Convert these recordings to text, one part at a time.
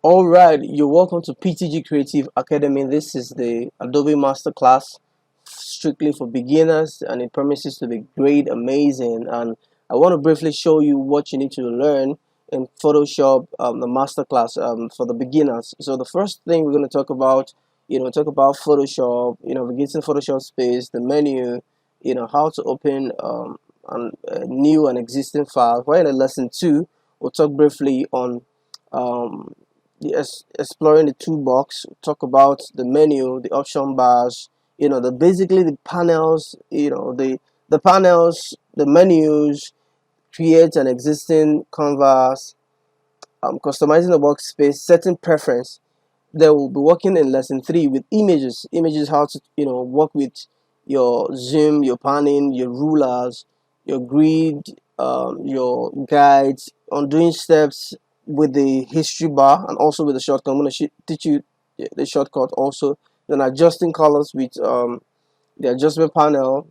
All right, you're welcome to PTG Creative Academy. This is the Adobe Masterclass strictly for beginners, and it promises to be great, amazing. And I want to briefly show you what you need to learn in Photoshop, the Masterclass for the beginners. So the first thing we're going to talk about, talk about Photoshop, navigating Photoshop space, the menu, how to open a new and existing file. While in lesson two, we'll talk briefly on um, exploring the toolbox, talk about the menu, the option bars, the basically the panels, the panels, the menus, create an existing canvas, customizing the workspace, setting preference. They will be working in lesson three with images, how to work with your zoom, your panning, your rulers, your grid, your guides, on doing steps with the history bar and also with the shortcut. I'm going to teach you the shortcut also. Then adjusting colors with the adjustment panel,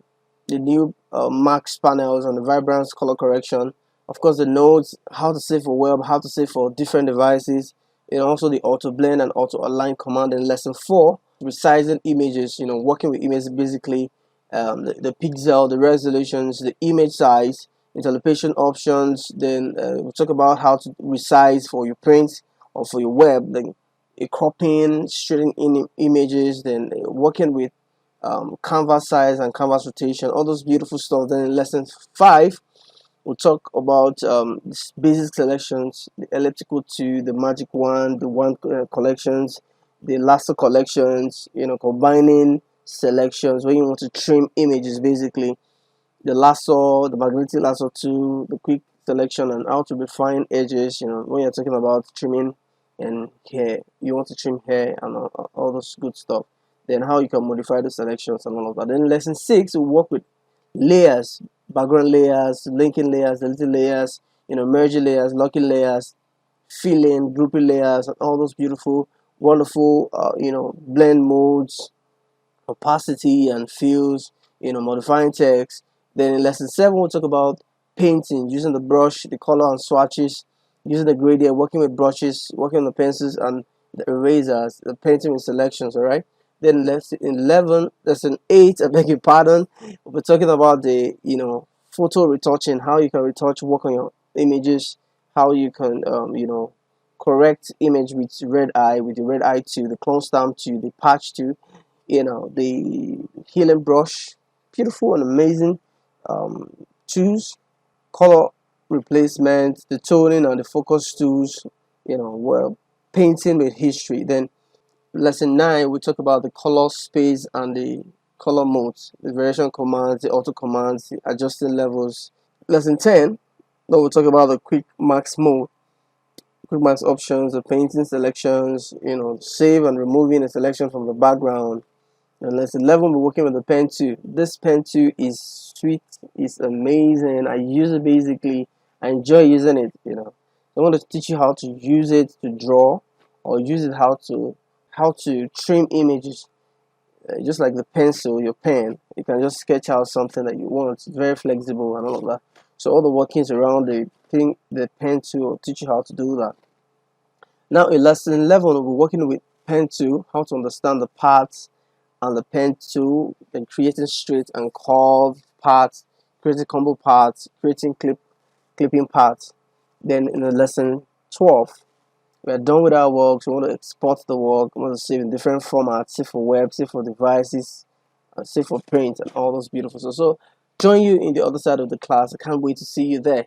the new max panels, and the vibrance color correction. Of course, the nodes, how to save for web, how to save for different devices, also the auto blend and auto align command. In lesson four, resizing images, working with images basically, the pixel, the resolutions, the image size, interpolation options. Then we'll talk about how to resize for your print or for your web, then cropping, straightening in images, then working with canvas size and canvas rotation, all those beautiful stuff. Then in lesson five, we'll talk about basic selections, the elliptical two, the magic wand, the wand collections, the lasso collections, combining selections when you want to trim images, basically the lasso, the magnetic lasso two, the quick selection, and how to refine edges. When you're talking about trimming and hair, you want to trim hair and all those good stuff. Then how you can modify the selections and all of that. Then lesson six, we work with layers, background layers, linking layers, deleting layers, merging layers, locking layers, filling, grouping layers, and all those beautiful, wonderful, blend modes, opacity and fills, modifying text. Then in lesson seven, we'll talk about painting, using the brush, the color and swatches, using the gradient, working with brushes, working on the pencils and the erasers, the painting with selections. All right. Then lesson 11, lesson 8, I beg your pardon. We're talking about the photo retouching, how you can retouch, work on your images, how you can correct image with red eye, with the red eye to the clone stamp to the patch to the healing brush, beautiful and amazing tools, color replacement, the toning and the focus tools, well, painting with history. Then lesson 9, we talk about the color space and the color modes, the variation commands, the auto commands, the adjusting levels. Lesson 10, then we'll talk about the quick max mode, quick max options, the painting selections, save and removing a selection from the background. And lesson 11, we're working with the pen 2. This pen 2 is sweet, it's amazing. I use it basically, I enjoy using it. I want to teach you how to use it to draw, or use it how to trim images. Just like the pencil, your pen, you can just sketch out something that you want. It's very flexible and all of that. So all the workings around the thing, the pen 2 will teach you how to do that. Now in lesson 11, we'll be working with pen 2, how to understand the parts and the pen tool, then creating straight and curved parts, creating combo parts, creating clipping parts. Then in the lesson 12, we are done with our work. So we want to export the work, we want to save in different formats, save for web, save for devices, and save for print and all those beautiful stuff. So join you in the other side of the class. I can't wait to see you there.